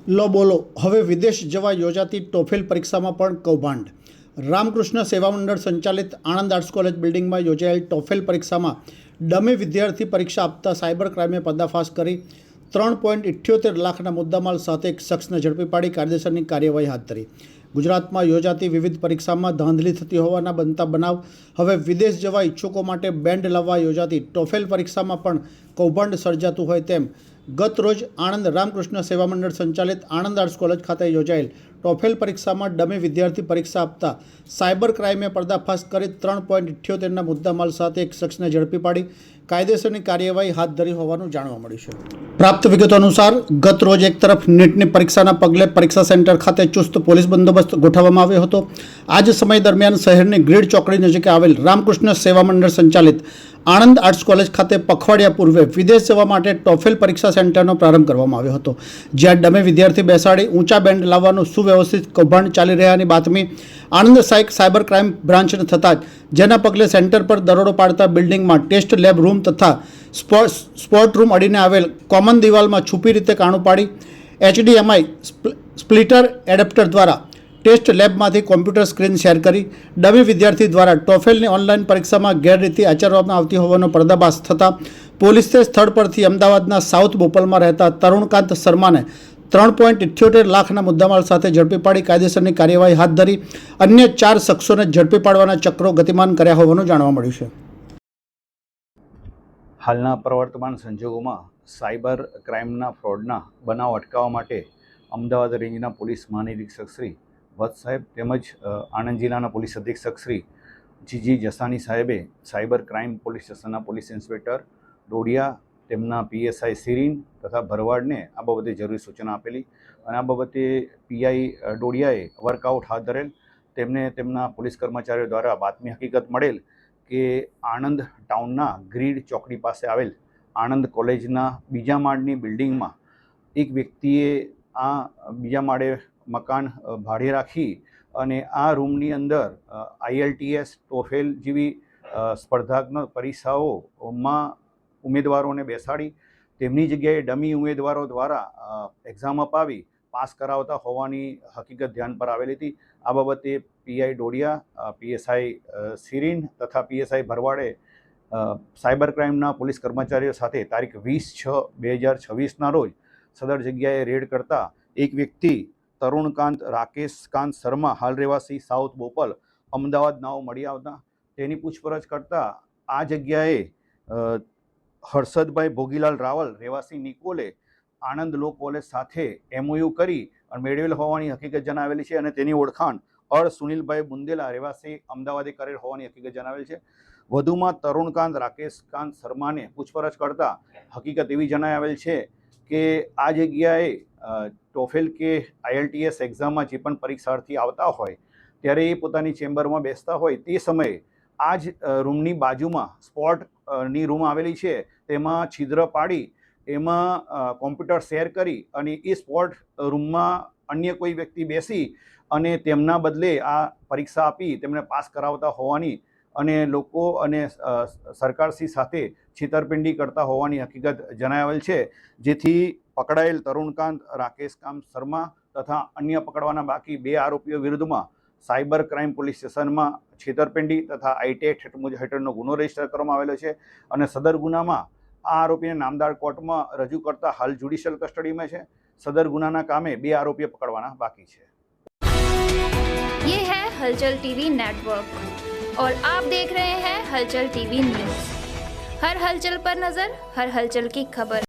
લો બોલો હવે વિદેશ જવા યોજાતી ટોફેલ પરીક્ષામાં પણ કૌભાંડ। રામકૃષ્ણ સેવા મંડળ સંચાલિત આણંદ આર્ટ્સ કોલેજ બિલ્ડિંગમાં યોજાયેલ ટોફેલ પરીક્ષામાં ડમી વિદ્યાર્થી પરીક્ષા આપતા સાયબર ક્રાઇમે પર્દાફાશ કરી 3.78 લાખના મુદ્દામાલ સાથે એક શખ્સને ઝડપી પાડી કાયદેસરની કાર્યવાહી હાથ ધરી। ગુજરાતમાં યોજાતી વિવિધ પરીક્ષામાં ધાંધલી થતી હોવાના બનતા બનાવ હવે વિદેશ જવા ઈચ્છુકો માટે બેન્ડ લાવવા યોજાતી ટોફેલ પરીક્ષામાં પણ કૌભાંડ સર્જાતું હોય તેમ ગત રોજ આણંદ રામકૃષ્ણ સેવા મંડળ સંચાલિત આણંદ આર્ટ્સ કોલેજ ખાતે યોજાયેલ ટોફેલ પરીક્ષામાં ડમી વિદ્યાર્થી પરીક્ષા આપતા સાયબર ક્રાઇમે પર્દાફાશ કરી 3.78ના મુદ્દામાલ સાથે એક શખ્સને ઝડપી પાડી કાયદેસરની કાર્યવાહી હાથ ધરી હોવાનું જાણવા મળ્યું છે। પ્રાપ્ત વિગતો અનુસાર ગત રોજ એક તરફ નીટની પરીક્ષાના પગલે પરીક્ષા સેન્ટર ખાતે ચુસ્ત પોલીસ બંદોબસ્ત ગોઠવવામાં આવ્યો હતો। આ જ સમય દરમિયાન શહેરની ગ્રીડ ચોકડી નજીકે આવેલ રામકૃષ્ણ સેવા મંડળ સંચાલિત આણંદ આર્ટ્સ કોલેજ ખાતે પખવાડિયા પૂર્વે વિદેશ જવા માટે ટોફેલ પરીક્ષા સેન્ટરનો પ્રારંભ કરવામાં આવ્યો હતો, જ્યાં ડમે વિદ્યાર્થી બેસાડી ઊંચા બેન્ડ લાવવાનું સુવ્યવસ્થિત કૌભાંડ ચાલી રહ્યાની બાતમી આણંદ સાયબર ક્રાઇમ બ્રાન્ચને થતાં જ જેના પગલે સેન્ટર પર દરોડો પાડતા બિલ્ડિંગમાં ટેસ્ટ લેબ રૂમ તથા સ્પોર્ટ રૂમ અડીને આવેલ કોમન દિવાલમાં છુપી રીતે કાણું પાડી HDMI સ્પ્લિટર એડેપ્ટર દ્વારા ટેસ્ટ લેબમાંથી કોમ્પ્યુટર સ્ક્રીન શેર કરી ડમી વિદ્યાર્થી દ્વારા ટોફેલની ઓનલાઈન પરીક્ષામાં ગેરરીતિ આચરવામાં આવતી હોવાનો પર્દાફાશ થતાં પોલીસે સ્થળ પરથી અમદાવાદના સાઉથ બોપલમાં રહેતા તરુણકાંત શર્માને 3.78 લાખના મુદ્દામાલ સાથે ઝડપી પાડી કાયદેસરની કાર્યવાહી હાથ ધરી અન્ય 4 શખ્સોને ઝડપી પાડવાના ચક્રો ગતિમાન કર્યા હોવાનું જાણવા મળ્યું છે। હાલના પ્રવર્તમાન સંજોગોમાં સાયબર ક્રાઇમના ફ્રોડના બનાવ અટકાવવા માટે અમદાવાદ રેન્જના પોલીસ મહાનિરીક્ષક શ્રી વત્સ સાહેબ તેમજ આણંદ જિલ્લાના પોલીસ અધિક્ષક શ્રી જીજી જસાની સાહેબે સાયબર ક્રાઇમ પોલીસ સ્ટેશનના પોલીસ ઇન્સ્પેક્ટર ડોડિયા, તેમના PSI સિરીન તથા ભરવાડને આ બાબતે જરૂરી સૂચના આપેલી અને આ બાબતે PI ડોડિયાએ વર્કઆઉટ હાથ ધરેલ। તેમને તેમના પોલીસ કર્મચારીઓ દ્વારા બાતમી હકીકત મળેલ કે આણંદ ટાઉનના ગ્રીડ ચોકડી પાસે આવેલ આણંદ કોલેજના બીજા માળની બિલ્ડિંગમાં એક વ્યક્તિએ આ બીજા માળે મકાન ભાડે રાખી અને આ રૂમની અંદર IELTS ટોફેલ જેવી સ્પર્ધાત્મક પરીક્ષાઓમાં ઉમેદવારોને બેસાડી તેમની જગ્યાએ ડમી ઉમેદવારો દ્વારા એક્ઝામ અપાવી પાસ કરાવતા હોવાની હકીકત ધ્યાન પર આવેલી હતી। આ બાબતે PI ડોડિયા, PSI સિરીન તથા PSI ભરવાડે સાયબર ક્રાઇમના પોલીસ કર્મચારીઓ સાથે તારીખ 20/6/2026ના રોજ સદર જગ્યાએ રેડ કરતા એક વ્યક્તિ તરુણકાંત રાકેશકાંત શર્મા હાલ રહેવાસી સાઉથ બોપલ અમદાવાદ નાઓ મળી આવતા તેની પૂછપરછ કરતા આ જગ્યાએ હર્ષદભાઈ ભોગીલાલ રાવલ રહેવાસી નિકોલે આણંદ લો કોલેજ સાથે MOU કરી અને મેળવેલ હોવાની હકીકત જણાવેલી છે અને તેની ઓળખાણ સુનિલભાઈ બુંદેલા રહેવાસી અમદાવાદે કરેલ હોવાની હકીકત જણાવેલ છે। વધુમાં તરુણકાંત રાકેશકાંત શર્માને પૂછપરછ કરતા હકીકત એવી જણાવેલ છે કે આ જગ્યાએ ટોફેલ કે IELTS એક્ઝામમાં જે પણ પરીક્ષાર્થી આવતા હોય ત્યારે એ પોતાની ચેમ્બરમાં બેસતા હોય તે સમયે આ જ રૂમની બાજુમાં સ્પોર્ટની રૂમ આવેલી છે તેમાં છિદ્ર પાડી એમાં કોમ્પ્યુટર શેર કરી અને એ સ્પોર્ટ રૂમમાં અન્ય કોઈ વ્યક્તિ બેસી અને તેમના બદલે આ પરીક્ષા આપી તેમને પાસ કરાવતા હોવાની અને લોકો અને સરકારશ્રી સાથે છેતરપિંડી કરતા હોવાની હકીકત જણાવેલ છે, જેથી પકડાયેલ તરુણકાંત રાકેશકાંત શર્મા તથા અન્ય પકડવાના બાકી 2 આરોપીઓ વિરુદ્ધમાં સાયબર ક્રાઇમ પોલીસ સ્ટેશનમાં છેતરપિંડી તથા IT એક્ટ હેઠળનો ગુનો રજીસ્ટર કરવામાં આવેલો છે અને સદર ગુનામાં આ આરોપીને નામદાર કોર્ટમાં રજૂ કરતા હાલ જ્યુડિશિયલ કસ્ટડીમાં છે। સદર ગુનાના કામે 2 આરોપીઓ પકડવાના બાકી છે। ये है हलचल TV नेटवर्क और आप देख रहे हैं हलचल TV न्यूज। हर हलचल पर नजर, हर हलचल की खबर।